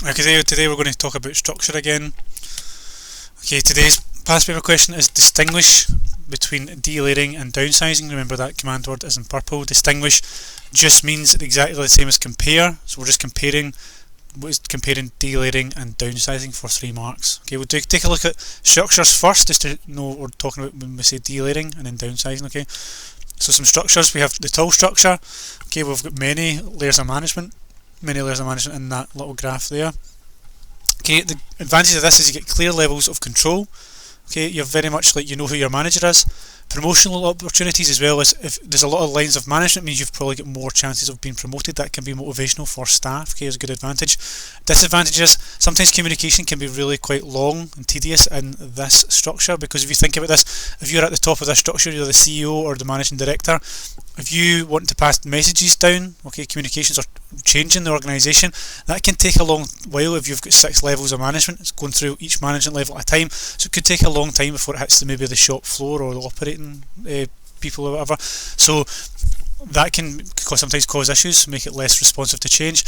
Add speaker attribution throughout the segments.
Speaker 1: Okay, today we're going to talk about structure again. Okay, today's past paper question is distinguish between delayering and downsizing. Remember that command word is in purple. Distinguish just means exactly the same as compare, so we're just comparing delayering and downsizing for 3 marks. Okay, we'll take a look at structures first, just to know what we're talking about when we say delayering and then downsizing. Okay, so some structures. We have the tall structure. Okay, we've got many layers of management in that little graph there. Okay, the advantage of this is you get clear levels of control. Okay, you're very much like you know who your manager is. Promotional opportunities as well, as if there's a lot of lines of management, means you've probably got more chances of being promoted. That can be motivational for staff. Okay, is a good advantage. Disadvantages, sometimes communication can be really quite long and tedious in this structure, because if you think about this, if you're at the top of this structure, you're the CEO or the managing director, if you want to pass messages down, okay, communications are changing the organisation, that can take a long while. If you've got 6 levels of management, it's going through each management level at a time, so it could take a long time before it hits maybe the shop floor or the operating people or whatever. So that can sometimes cause issues, make it less responsive to change.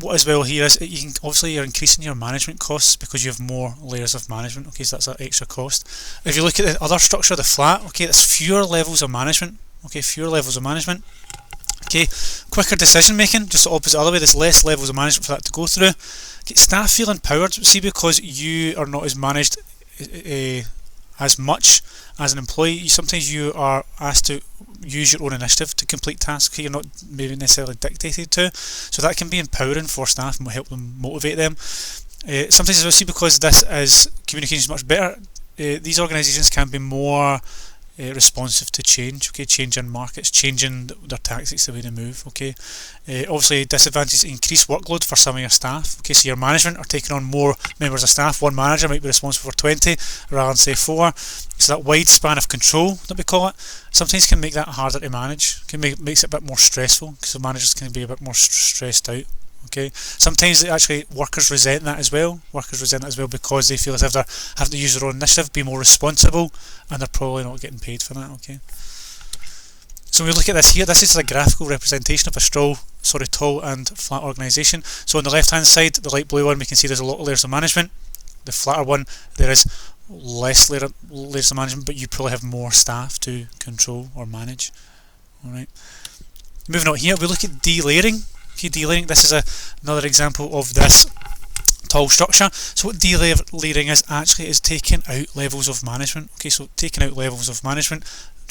Speaker 1: What as well here is you're increasing your management costs because you have more layers of management. Okay, so that's an extra cost. If you look at the other structure, the flat, okay, there's fewer levels of management. Okay, fewer levels of management. Okay, quicker decision making, just the opposite other way. There's less levels of management for that to go through. Okay, staff feel empowered. See, because you are not as managed as much as an employee, sometimes you are asked to use your own initiative to complete tasks. Okay, you're not maybe necessarily dictated to, so that can be empowering for staff and will help them motivate them. Sometimes as well, see, because this is communication is much better, these organisations can be more responsive to change. Okay, change in markets, changing their tactics, the way they move. Okay, obviously disadvantages, increased workload for some of your staff. Okay, so your management are taking on more members of staff. One manager might be responsible for 20 rather than say 4. So that wide span of control that we call it sometimes can make that harder to manage. Makes it a bit more stressful, because the managers can be a bit more stressed out. Okay, sometimes actually workers resent that as well. Because they feel as if they're having to use their own initiative, be more responsible, and they're probably not getting paid for that. Okay, so when we look at this here, this is a graphical representation of a tall and flat organisation. So on the left hand side, the light blue one, we can see there's a lot of layers of management. The flatter one, there is less layers of management, but you probably have more staff to control or manage. Alright, moving on here, we look at delayering. Okay, delayering, this is another example of this tall structure. So what delayering is actually is taking out levels of management. Okay, so taking out levels of management,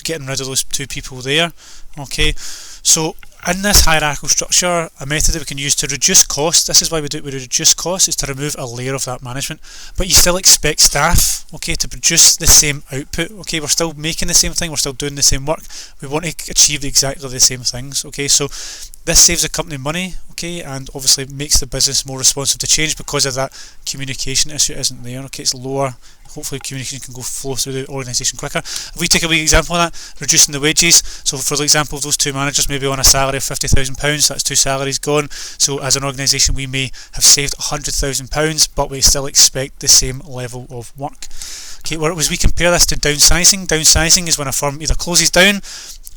Speaker 1: getting rid of those 2 people there. Okay, so in this hierarchical structure, a method that we can use to reduce costs, this is why we do it, we reduce costs, is to remove a layer of that management, but you still expect staff, okay, to produce the same output. Okay, we're still making the same thing, we're still doing the same work, we want to achieve exactly the same things. Okay, so this saves the company money, okay, and obviously makes the business more responsive to change because of that communication issue isn't there. Okay, it's lower. Hopefully communication can flow through the organisation quicker. If we take a wee example of that, reducing the wages, so for the example of those 2 managers maybe on a salary of £50,000, that's 2 salaries gone. So as an organisation we may have saved £100,000, but we still expect the same level of work. Okay, whereas we compare this to downsizing. Downsizing is when a firm either closes down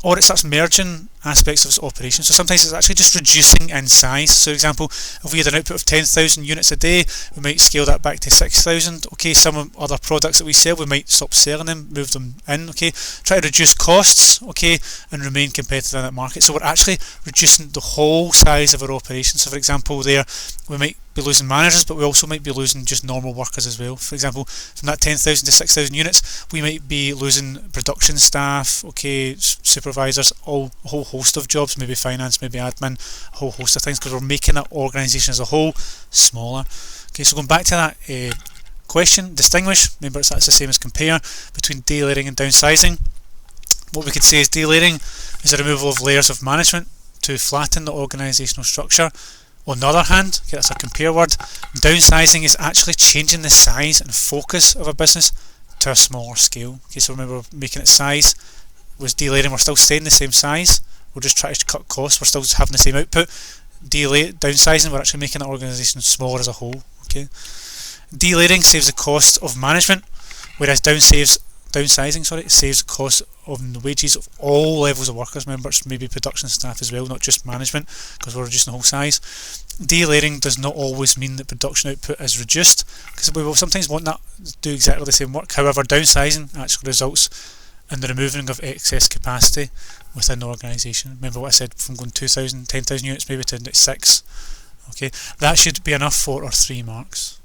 Speaker 1: or it starts merging aspects of its operation. So sometimes it's actually just reducing in size. So for example, if we had an output of 10,000 units a day, we might scale that back to 6,000. Okay, some other products that we sell, we might stop selling them, move them in. Okay, try to reduce costs, okay, and remain competitive in that market. So we're actually reducing the whole size of our operation. So for example, there we might be losing managers, but we also might be losing just normal workers as well. For example, from that 10,000 to 6,000 units, we might be losing production staff, okay, supervisors, a whole host of jobs, maybe finance, maybe admin, a whole host of things, because we're making that organisation as a whole smaller. Okay, so going back to that question, distinguish, remember that's the same as compare between delayering and downsizing. What we could say is delayering is a removal of layers of management to flatten the organisational structure. On the other hand, okay, that's a compare word, downsizing is actually changing the size and focus of a business to a smaller scale. Okay, so remember, making it size was delayering, we're still staying the same size, we're just trying to cut costs, we're still having the same output. Downsizing, we're actually making the organisation smaller as a whole. Okay, delayering saves the cost of management, whereas downsizing downsizing, saves the cost of the wages of all levels of workers, members, maybe production staff as well, not just management, because we're reducing the whole size. Delayering does not always mean that production output is reduced, because we will sometimes want that to do exactly the same work. However, downsizing actually results in the removing of excess capacity within the organisation. Remember what I said, from going 10,000 units maybe to 6. Okay, that should be enough for our 3 marks.